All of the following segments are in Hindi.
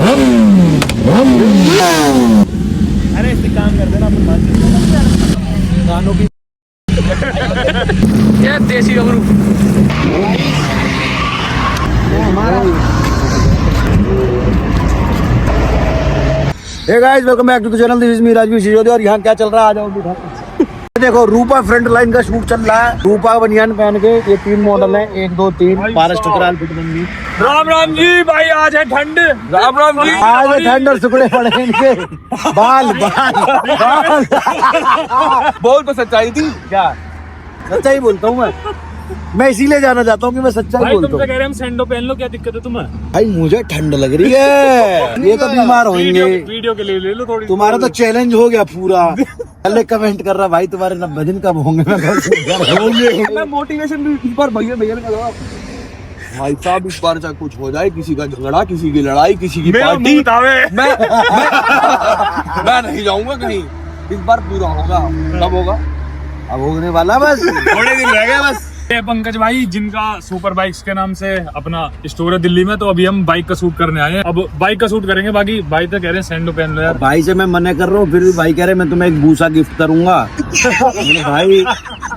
अरे इससे काम कर देना अपन गानों की ये देसी गबरू हमारा। Hey guys, welcome back to the channel. This is me Rajveer Sisodia और यहाँ क्या चल रहा है, आ जाओ। देखो, रूपा फ्रंट लाइन का शूट चल रहा है। रूपा बनियान पहन के ये 3 मॉडल है, 1 2 3 पारस टकराल फिटबंदी। राम राम जी भाई, आज है ठंड। राम राम जी, आज है ठंड और सुकड़े पड़े इनके बाल बाल बोल तो सच्चाई थी क्या? सच्चाई बोलता हूँ मैं इसीलिए जाना चाहता हूँ कि मैं सच्चाई भाई। बोलता तुम हूँ। कह रहे हम सैंडो पहन लो, क्या दिक्कत है तुम्हें? भाई मुझे ठंड लग रही है, ये तो बीमार होंगे। वीडियो के लिए ले लो थोड़ी। तुम्हारा तो चैलेंज हो गया पूरा। पहले कमेंट कर रहा भाई तुम्हारे 90 दिन कब होंगे? मैं मोटिवेशन भी इस बार भैया भैया ने कहा भाई साहब, इस बार चाहे कुछ हो जाए, किसी का झगड़ा, किसी की लड़ाई, किसी की पार्टी, मैं नहीं जाऊंगा कहीं। इस बार पूरा होगा। कब होगा? अब होने वाला, बस थोड़े दिन रह गए बस। ये पंकज भाई, जिनका सुपर बाइक्स के नाम से अपना स्टोर है दिल्ली में, तो अभी हम बाइक का शूट करने आए हैं। अब बाइक का शूट करेंगे। बाकी भाई तो कह रहे हैं सैंडो पहन लो यार। भाई से मैं मना कर रहा हूँ, फिर भी भाई कह रहे मैं तुम्हें एक बूसा गिफ्ट करूंगा। भाई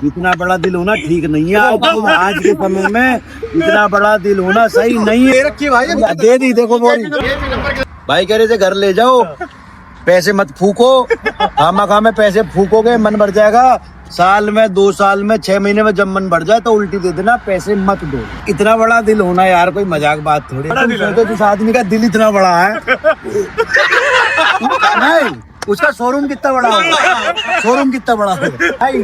इतना बड़ा दिल होना ठीक नहीं है आज के समय में। इतना बड़ा दिल होना सही नहीं है। रखिए भाई, दे दी देखो बोरी। भाई कह रहे थे घर ले जाओ, पैसे मत फूको। खामा में पैसे फूकोगे मन भर जाएगा। साल में 2 साल में 6 महीने में जब मन बढ़ जाए तो उल्टी दे देना, पैसे मत दो। इतना बड़ा दिल होना यार कोई मजाक बात थोड़ी। तो जिस आदमी का दिल इतना बड़ा है नहीं, उसका शोरूम कितना बड़ा होगा? शोरूम कितना बड़ा है भाई।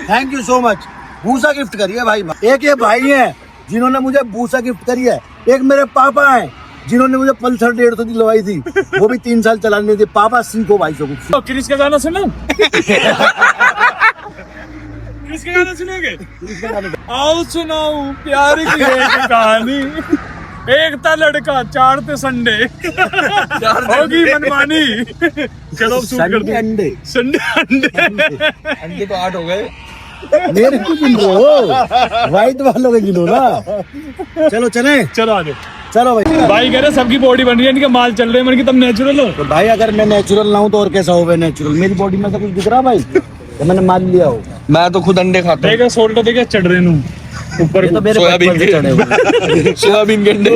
Thank you so much. भूसा गिफ्ट करिए भाई। एक ये भाई है जिन्होंने मुझे भूसा गिफ्ट करी है। एक मेरे पापा है जिन्होंने मुझे पल्सर 150 दिलवाई थी, वो भी 3 साल चलाने दी। पापा सीखो भाई से कुछ। तो क्रिस का गाना सुनो। क्रिस का गाना सुनेंगे? आओ सुनाओ प्यार की एक कहानी। एक था लड़का, 4 थे संडे, होगी मनमानी। चलो शूट कर दो। अंडे संडे अंडे तो 8 हो गए। मेरे को गिन रहे हो, व्हाइट वालों के गिनो ना। चलो चले, चलो आगे। चलो भाई। भाई कह रहे सबकी बॉडी बन रही है, इनके माल चल रहे हैं, मन की तुम नेचुरल हो। तो भाई अगर मैं नेचुरल ना हूँ तो और कैसा हो? नेचुरल मेरी बॉडी में तो कुछ दिख रहा भाई, तो मैंने मान लिया हो। मैं तो खुद अंडे खाता हूँ। देखा सोल्टो देखे चढ़ रहे हूँ ऊपर ये तो को। मेरे सोयाबीन बचपन से चढ़े हुए। सोयाबीन के अंडे।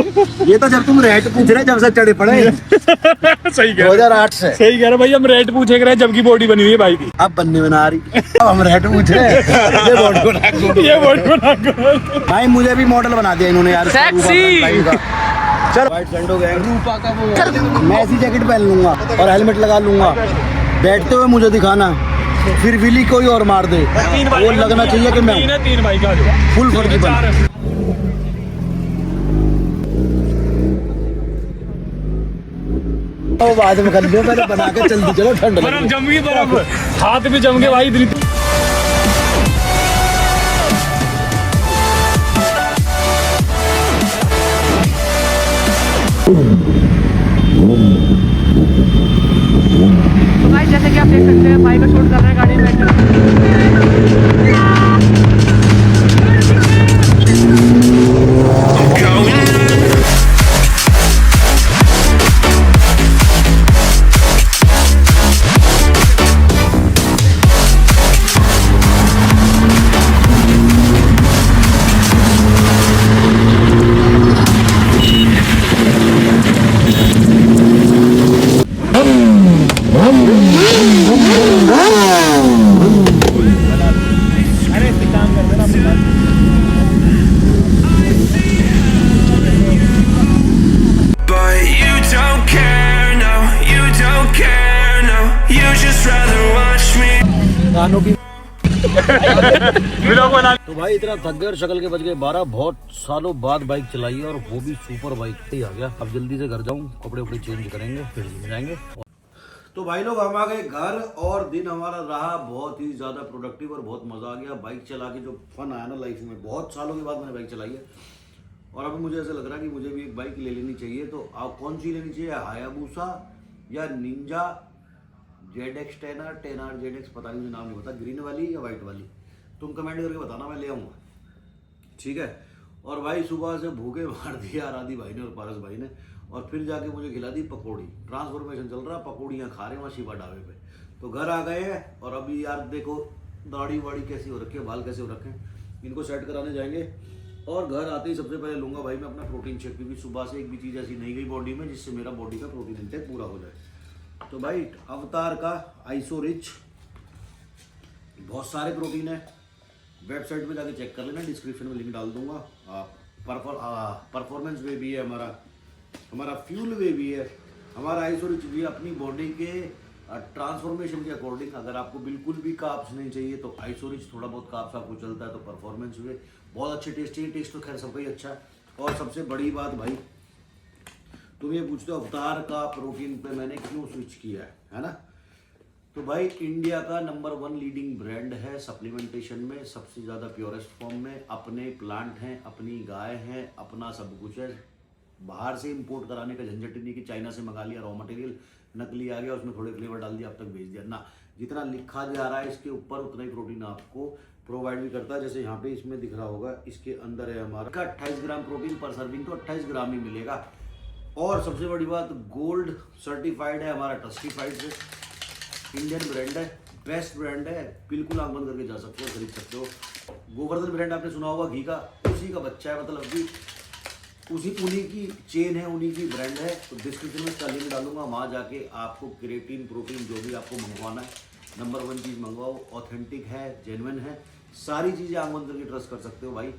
ये तो जब तुम रेट पूछ रहे जब से चढ़े पड़े। सही कह रहे 2008 से सही कह रहे भाई। हम रेट पूछे कर रहे हैं जबकि बॉडी बनी हुई है भाई की। अब बनने में ना आ रही। अब हम रेट पूछ रहे हैं। ये बॉडी को ना ये बॉडी बना कर। भाई मुझे भी मॉडल बना दिया इन्होंने यार। सेक्सी। चल वाइट सैंडो गए। रूपा का वो मैं ऐसी जैकेट पहन लूंगा और हेलमेट लगा लूंगा। बैठते हुए मुझे दिखाना, फिर विली कोई और मार दे, वो लगना चाहिए कि मैं 3 बाइक आ जाओ। फुल फर्जी बन। तो बाद में कर लियो, मैंने बना के जल्दी चलो, ठंड बर्फ लगी। जम गई, बर्फ हाथ भी जम गए भाई इतनी। भाई जैसे कि आप देख सकते हैं भाई का शूट कर रहे हैं गाड़ी में बैठकर। अरे इससे काम कर देना अपन। But you don't care, no, you don't care, no, you just rather watch me. गानों की। व्लॉग बना। तो भाई इतना थक गए और शक्ल के बच गए 12। बहुत सालों बाद बाइक चलाई है और वो भी सुपर बाइक पे आ गया। अब जल्दी से घर जाऊं, कपड़े वपड़े चेंज करेंगे, फिर जिम जाएंगे। तो भाई लोग हम आ गए घर और दिन हमारा रहा बहुत ही ज़्यादा प्रोडक्टिव और बहुत मज़ा आ गया। बाइक चला के जो फन आया ना लाइफ में, बहुत सालों के बाद मैंने बाइक चलाई है और अभी मुझे ऐसा लग रहा है कि मुझे भी एक बाइक ले लेनी चाहिए। तो आप कौन सी लेनी चाहिए, हायाबुसा या निंजा ZX 10R ZX, पता नहीं, मुझे नाम नहीं पता, ग्रीन वाली या वाइट वाली? तुम कमेंट करके बताना, मैं ले आऊँगा। ठीक है। और भाई सुबह से भूखे मार दिया आराधी भाई ने और पारस भाई ने, और फिर जाके मुझे खिला दी पकौड़ी। ट्रांसफॉर्मेशन चल रहा, पकौड़ियाँ खा रहे हैं वहाँ शिवा ढाबे पे। तो घर आ गए हैं और अभी यार देखो दाढ़ी वाड़ी कैसी हो रखी है, बाल कैसे हो रखे हैं, इनको सेट कराने जाएंगे। और घर आते ही सबसे पहले लूँगा भाई मैं अपना प्रोटीन शेक, क्योंकि सुबह से एक भी चीज़ ऐसी नहीं गई बॉडी में जिससे मेरा बॉडी का प्रोटीन इंटेक पूरा हो जाए। तो भाई अवतार का आइसो रिच, बहुत सारे प्रोटीन है, वेबसाइट पे जाके चेक कर लेना, डिस्क्रिप्शन में लिंक डाल दूंगा। परफॉर्मेंस वे भी है हमारा फ्यूल वे भी है, हमारा आइसो रिच भी है। अपनी बॉडी के ट्रांसफॉर्मेशन के अकॉर्डिंग अगर आपको बिल्कुल भी कार्ब्स नहीं चाहिए तो आइसो रिच, थोड़ा बहुत कार्ब्स आपको चलता है तो परफॉर्मेंस वे बहुत अच्छे टेस्टी है। टेस्ट तो खैर सबका ही अच्छा है। और सबसे बड़ी बात भाई, तुम ये पूछते हो अवतार का प्रोटीन पे मैंने क्यों स्विच किया है ना? तो भाई इंडिया का नंबर 1 लीडिंग ब्रांड है सप्लीमेंटेशन में, सबसे ज़्यादा प्योरेस्ट फॉर्म में। अपने प्लांट हैं, अपनी गाय हैं, अपना सब कुछ है। बाहर से इंपोर्ट कराने का झंझट ही नहीं कि चाइना से मंगा लिया रॉ मटेरियल, नकली आ गया, उसमें थोड़े फ्लेवर डाल दिया, अब तक भेज दिया ना। जितना लिखा जा रहा है इसके ऊपर उतना ही प्रोटीन आपको प्रोवाइड भी करता है। जैसे यहाँ पे इसमें दिख रहा होगा, इसके अंदर है हमारा 28 ग्राम प्रोटीन पर सर्विंग, तो 28 ग्राम ही मिलेगा। और सबसे बड़ी बात, गोल्ड सर्टिफाइड है हमारा, ट्रस्टिफाइड से, इंडियन ब्रांड है, बेस्ट ब्रांड है, बिल्कुल आंख बंद करके जा सकते हो, खरीद सकते हो। गोवर्धन ब्रांड आपने सुना होगा घी का, उसी का बच्चा है, मतलब कि उन्हीं की चेन है, उन्हीं की ब्रांड है। तो डिस्क्रिप्शन में इसका लिंक डालूंगा, वहाँ जाके आपको क्रिएटिन, प्रोटीन जो भी आपको मंगवाना है, नंबर 1 चीज़ मंगवाओ। ऑथेंटिक है, जेन्युइन है, सारी चीज़ें आंख बंद करके ट्रस्ट कर सकते हो भाई।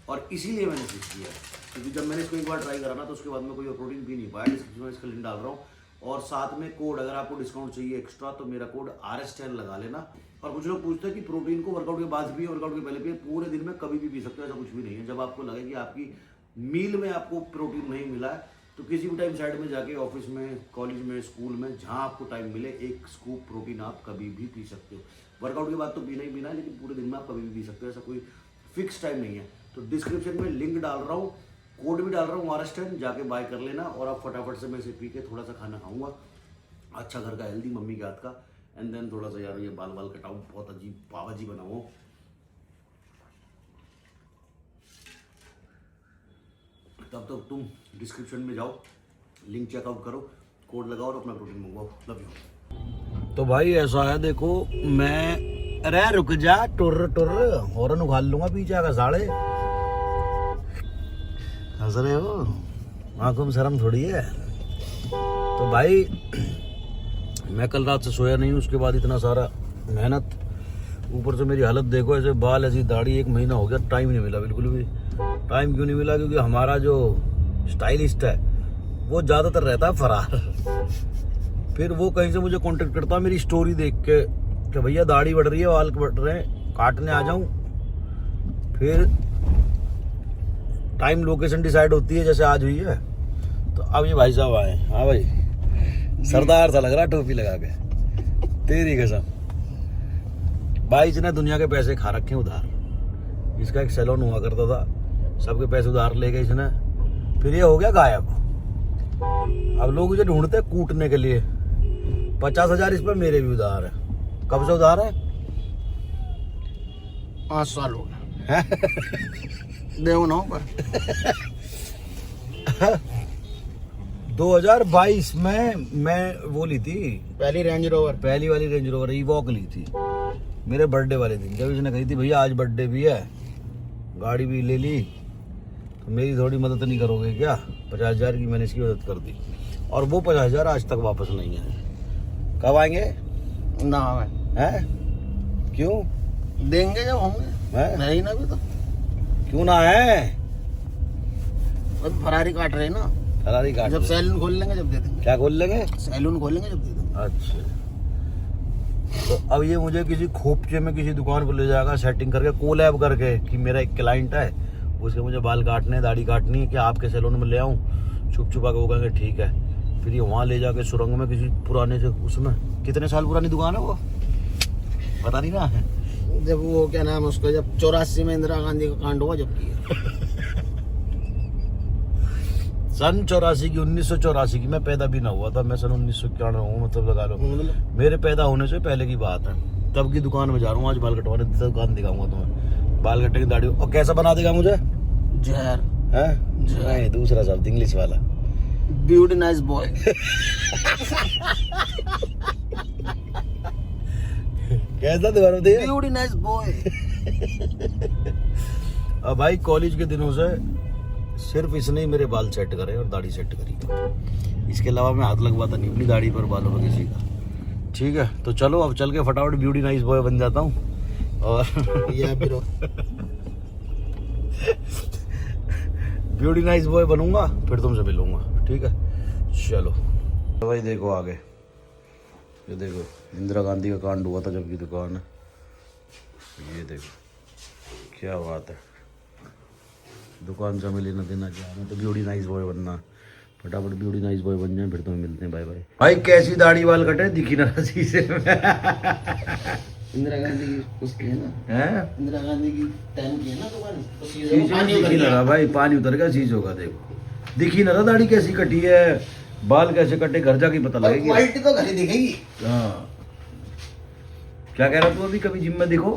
और इसीलिए मैंने स्विच किया है, क्योंकि जब मैंने इसको एक बार ट्राई करा ना तो उसके बाद में कोई और प्रोटीन पी नहीं पाया। डिस्क्रिप्शन में इसका लिंक डाल रहा हूँ। और साथ में कोड, अगर आपको डिस्काउंट चाहिए एक्स्ट्रा तो मेरा कोड RS10 लगा लेना। और कुछ लोग पूछते हैं कि प्रोटीन को वर्कआउट के बाद भी, वर्कआउट के पहले भी, पूरे दिन में कभी भी पी सकते हो, ऐसा कुछ भी नहीं है। जब आपको लगे कि आपकी मील में आपको प्रोटीन नहीं मिला है तो किसी भी टाइम साइड में जाके ऑफिस में, कॉलेज में, स्कूल में, जहाँ आपको टाइम मिले, एक स्कूप प्रोटीन आप कभी भी पी सकते हो। वर्कआउट के बाद तो पीना ही पीना है, लेकिन पूरे दिन में आप कभी भी पी सकते हो, ऐसा कोई फिक्स टाइम नहीं है। तो डिस्क्रिप्शन में लिंक डाल रहा हूँ, कोड भी डाल रहा हूँ RS10, जाके बाय कर लेना। और आप फटाफट से मैं इसे पी के थोड़ा सा खाना खाऊंगा, अच्छा घर का हेल्दी, मम्मी के हाथ का। एंड देन थोड़ा सा यार ये बाल कटाऊँ, बहुत अजीब पावा जी बनाऊँ। तब तक तुम डिस्क्रिप्शन में जाओ, लिंक चेकआउट करो, कोड लगाओ और अपना प्रोटीन मंगवाओ। Love you. तो भाई ऐसा है, देखो मैं, अरे रुक जा, टुर टुर हॉर्न उखाड़ लूंगा पीछे का साढ़े। हंस रहे हो, आंखों में शर्म थोड़ी है। तो भाई मैं कल रात से सोया नहीं हूँ, उसके बाद इतना सारा मेहनत, ऊपर से मेरी हालत देखो, ऐसे बाल, ऐसी दाढ़ी, 1 महीना हो गया, टाइम नहीं मिला बिल्कुल भी। टाइम क्यों नहीं मिला? क्योंकि हमारा जो स्टाइलिस्ट है वो ज़्यादातर रहता है फरार। फिर वो कहीं से मुझे कांटेक्ट करता है मेरी स्टोरी देख के कि भैया दाढ़ी बढ़ रही है, बाल बढ़ रहे हैं, काटने आ जाऊं। फिर टाइम लोकेशन डिसाइड होती है, जैसे आज हुई है। तो अब ये भाई साहब आए। हाँ भाई, सरदार सा लग रहा, टोपी लगा के, तेरी कसम। भाई इसने दुनिया के पैसे खा रखे उधार। इसका एक सैलून हुआ करता था, सबके पैसे उधार ले गए इसने, फिर ये हो गया गायब। अब लोग इसे ढूंढते हैं कूटने के लिए। 50,000 इस पर मेरे भी उधार है। कब से उधार है? 5 साल हो गए देव ना पर 2022 में मैं वो ली थी, पहली रेंज रोवर, पहली वाली रेंज रोवर ईवॉक ली थी मेरे बर्थडे वाले दिन। जब इसने कही थी भैया आज बर्थडे भी है, गाड़ी भी ले ली, तो मेरी थोड़ी मदद नहीं करोगे क्या? 50,000 की मैंने इसकी मदद कर दी, और वो 50,000 आज तक वापस नहीं आए। कब आएंगे? ना हैं? क्यों देंगे जब होंगे, नहीं ना भी तो क्यों ना है? फरारी काट रहे ना, फरारी काट, जब सैलून खोल लेंगे जब दे देंगे। क्या खोल लेंगे? सैलून खोलेंगे जब दे देंगे। अच्छा, तो अब ये मुझे किसी खोपचे में किसी दुकान पर ले जाएगा, सेटिंग करके, कोलैब करके, कि मेरा एक क्लाइंट है, उसके मुझे बाल काटने, दाढ़ी काटनी है, कि आपके सैलून में ले आऊँ? छुप छुपा के वो कहेंगे ठीक है। फिर ये वहाँ ले जाके सुरंग में किसी पुराने से, उसमें कितने साल पुरानी दुकान है वो, पता नहीं ना है। जब वो क्या नाम उसको, जब 84 में इंदिरा गांधी का कांड हुआ जब किया, सन 84 की, 1984 की, मैं पैदा भी ना हुआ था। मैं सन 1991 हूँ, मतलब लगा लो मेरे पैदा होने से पहले की बात है। तब की दुकान में जा रहा हूँ आज बाल कटवाने, दुकान दिखाऊंगा तुम्हें, बाल कटेंगे, दाढ़ी। और कैसा बना देगा मुझे? जहर है नहीं, दूसरा शब्द इंग्लिश वाला। Beauty nice boy. कैसा दोबारा बताइए? Beauty nice boy. अब भाई कॉलेज के दिनों से सिर्फ इसने ही मेरे बाल सेट करे और दाढ़ी सेट करी, इसके अलावा मैं हाथ लगवाता नहीं अपनी दाढ़ी पर, बालों पर किसी का। ठीक है, तो चलो अब चल के फटाफट ब्यूटी नाइस बॉय बन जाता हूँ और या ब्रो ब्यूटी नाइस बॉय बनूंगा, फिर तुमसे मिलूंगा। ठीक है, चलो। तो भाई देखो आगे, ये देखो इंदिरा गांधी का कांड हुआ था जबकि दुकान है, ये देखो क्या बात है। दुकान से हमें लेना देना क्या, हमें तो ब्यूटी नाइस बॉय बनना। फटाफट ब्यूटी नाइस बॉय बन जाए, फिर तो मिलते हैं। Bye bye. भाई कैसी दाढ़ी वाल कटे, दिखी ना शीशे में। इंदिरा गांधी की उसकी है ना, हैं? इंदिरा गांधी की टाइम की है ना दुकान, तो शीशे में दिखी ना रहा भाई, पानी उतर गया शीशे का। देखो दिखी ना रहा दाढ़ी कैसी कटी है, बाल कैसे कटे, घर जाके पता लगेगी। क्वालिटी तो घर ही दिखेगी। हाँ, क्या कह रहा तू अभी? कभी जिम में दिखो,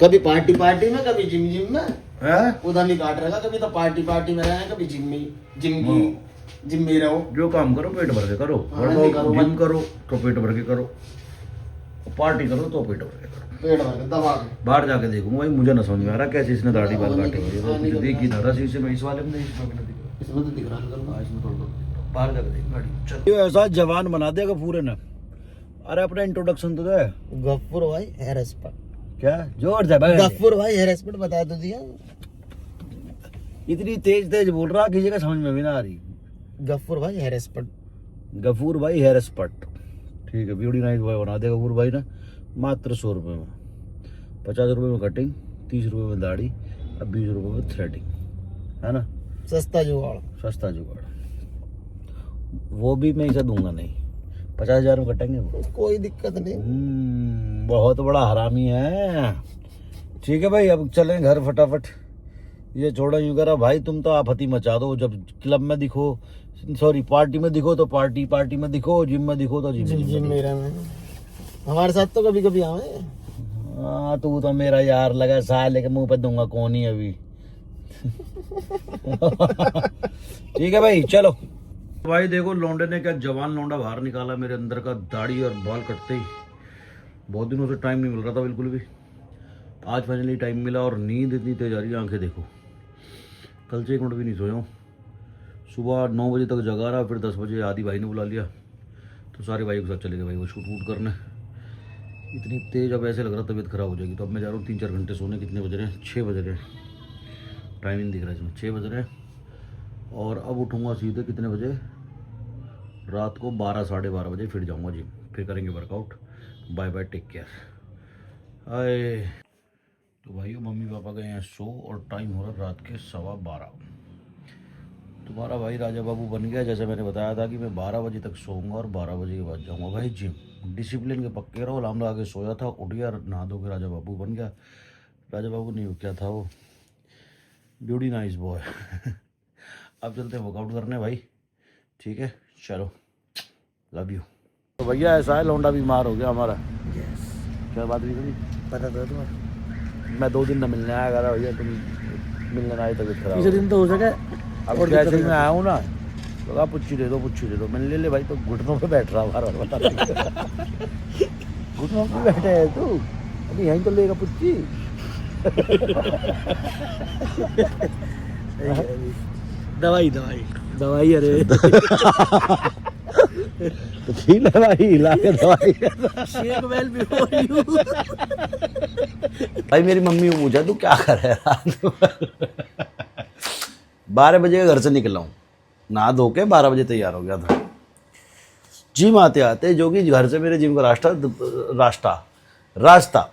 कभी पार्टी पार्टी में, कभी जिम जिम में, हैं? उधर नहीं काट रहेगा। कभी तो पार्टी पार्टी में रहे, कभी जिम में, जिम में रहो। जो काम करो पेट भर के करो, हाँ, नहीं करो, जिम करो तो पेट भर के करो, पार्टी करो तो पेट भर के करो। पेट भर के दबा के बाहर जाके देखूंगा भाई, मुझे ना समझ में आ रहा कैसे इसने दाढ़ी बाल काटे हुए हैं। तो कुछ देख ही ना रहा शीशे में, इस वाले में नहीं, इसमें भी नहीं दिख रहा। इसमें तो दिख रहा है, इसमें थोड़ा बाहर जाके देख गाड़ी। चल, ये ऐसा जवान बना देगा पूरे ने। अरे अपना इंट्रोडक्शन तो दे। गफ्फूर भाई हेरस्पट। क्या जोर से भाई? गफ्फूर भाई हेरस्पट बता तो दिया। इतनी तेज तेज बोल रहा, किसी का समझ में भी ना आ रही। गफ्फूर भाई हेरस्पट। गफूर भाई हेयर स्पट। ठीक है, ब्यूटी नाइस बॉय बना देगा गफूर भाई ने, मात्र 100 रुपये में। 50 रुपये में कटिंग, 30 रुपये में दाढ़ी, अब 20 रुपये में थ्रेडिंग, है ना? सस्ता जुगाड़। सस्ता जुगाड़। वो भी मैं इसे दूंगा नहीं, 50,000 में कटेंगे वो। कोई दिक्कत नहीं। बहुत बड़ा हरामी है। ठीक है भाई, अब चलें घर फटाफट। ये छोड़ो यूँ करा भाई, तुम तो आफती मचा दो। जब क्लब में दिखो, सॉरी पार्टी में दिखो तो पार्टी में दिखो, जिम में दिखो तो जिम में रहना। हमारे साथ तो कभी कभी आवे। हाँ, तू तो मेरा यार लगा, साले के मुंह पे दूंगा कौन ही अभी। ठीक है भाई, चलो। भाई देखो लौंडे ने क्या जवान लौंडा बाहर निकाला मेरे अंदर का, दाढ़ी और बाल कटते ही। बहुत दिनों से टाइम नहीं मिल रहा था बिल्कुल भी, आज फाइनली टाइम मिला। और नींद इतनी तेज आ रही है, आंखें देखो, कल से 1 मिनट भी नहीं सोया हूँ। सुबह 9 बजे तक जगा रहा, फिर 10 बजे आदि भाई ने बुला लिया, तो सारे भाई के साथ चले गए भाई वो शूट वूट करने। इतनी तेज, अब ऐसे लग रहा तबीयत खराब हो जाएगी। तो अब मैं जा रहा हूँ 3-4 घंटे सोने। कितने बज रहे हैं? 6 बज रहे हैं, टाइम नहीं दिख रहा है इसमें, 6 बज रहे हैं। और अब उठूँगा सीधे कितने बजे? रात को 12-12:30 बजे फिर जाऊँगा जिम, फिर करेंगे workout. Bye bye, take care. Hi. तो भाइयों मम्मी पापा गए हैं सो, और टाइम हो रहा रात के 12:15। तुम्हारा भाई राजा बाबू बन गया, जैसे मैंने बताया था कि मैं 12 बजे तक सोऊंगा और 12 बजे के बाद जाऊंगा भाई जिम। डिसिप्लिन के पक्के रहो। अलार्म लगा के सोया था, उठ गया, नहा धो के राजा बाबू बन गया। राजा बाबू नहीं, क्या था वो, ब्यूटी नाइस बॉय। अब चलते हैं वर्कआउट करने भाई। ठीक है, चलो, लव यू। तो भैया ऐसा है, लौंडा बीमार हो गया हमारा। क्या बात हुई थी? पता था तुम्हें? मैं 2 दिन न मिलने आया करा भैया, तुम मिलने आए तबियत खराब। तीसरे दिन तो हो सके। अब जैसे ही मैं आया हूँ ना, तो कहा पुच्छी दे दो, पुच्छी दे दो। मैंने ले ले भाई, तो घुटनों पे बैठ रहा बार बार, बता। घुटनों पे बैठे है तू, अभी यहीं तो लेगा पुच्छी। दवाई दवाई दवाई। अरे तो ठीक है भाई, ला के दवाई। Shake well before you. भाई मेरी मम्मी को पूछा तू क्या कर रहा है? 12 बजे के घर से निकला हूँ, नहा धो के 12 बजे तैयार हो गया था। जिम आते आते, जो कि घर से मेरे जिम का रास्ता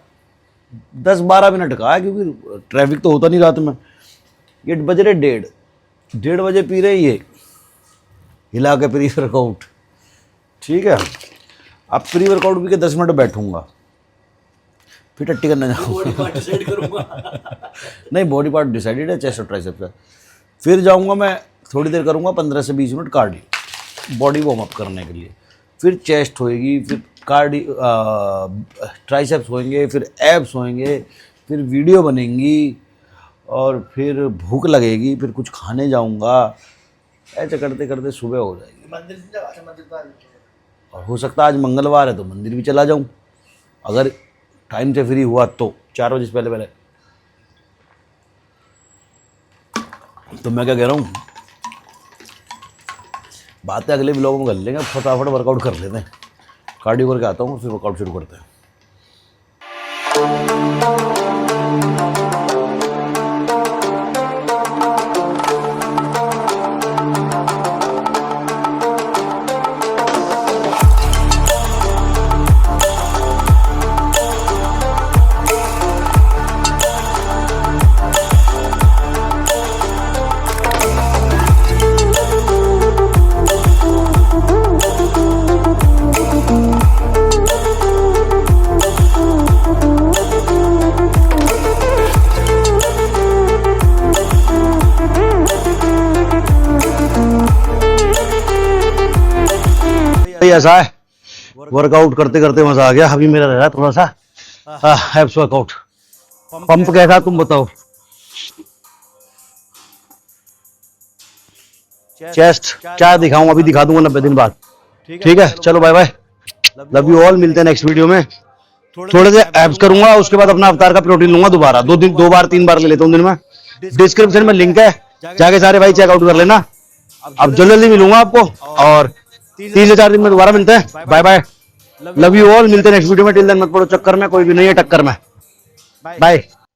10-12 मिनट का है, क्योंकि ट्रैफिक तो होता नहीं रात में। ये बज रहे 1:30 बजे पी रहे ये हिला के प्री वर्कआउट। ठीक है, अब प्री वर्कआउट पी के 10 मिनट बैठूंगा, फिर टट्टी करने जाऊँगा। नहीं, बॉडी पार्ट डिसाइडेड है, चेस्ट और ट्राइसेप्स है। फिर जाऊँगा मैं, थोड़ी देर करूँगा 15 से 20 minute cardio, body warm up करने के लिए। फिर चेस्ट होएगी, फिर ट्राइसेप्स होएंगे, फिर एब्स होएंगे, फिर वीडियो बनेंगी, और फिर भूख लगेगी, फिर कुछ खाने जाऊँगा। ऐसे करते करते सुबह हो जाएगी। और हो सकता है आज मंगलवार है तो मंदिर भी चला जाऊं, अगर टाइम से फ्री हुआ तो 4 बजे से पहले पहले। तो मैं क्या कह रहा हूँ, बातें अगले व्लॉग में कर लेंगे, फटाफट वर्कआउट कर लेते हैं। कार्डियो करके आता हूँ फिर वर्कआउट शुरू करते हैं। ऐसा है, वर्कआउट करते करते मजा आ गया। अभी मेरा रहा थोड़ा सा एब्स वर्कआउट। पंप कैसा तुम बताओ? चेस्ट क्या दिखाऊं, अभी दिखा दूंगा 90 दिन बाद। ठीक है, चलो bye bye, love you all, मिलते हैं नेक्स्ट वीडियो में। थोड़े से एब्स करूंगा, उसके बाद अपना अवतार का प्रोटीन लूंगा दोबारा, 2 बार 3 बार ले लेता हूँ दिन में। डिस्क्रिप्शन में लिंक है, जाके सारे भाई चेकआउट कर लेना। अब जल्दी मिलूंगा आपको, और 3 से 4 दिन में दोबारा मिलते हैं। Bye bye, love you all, मिलते हैं नेक्स्ट वीडियो में। टिल देन मत पड़ो चक्कर में, कोई भी नहीं है टक्कर में। बाय।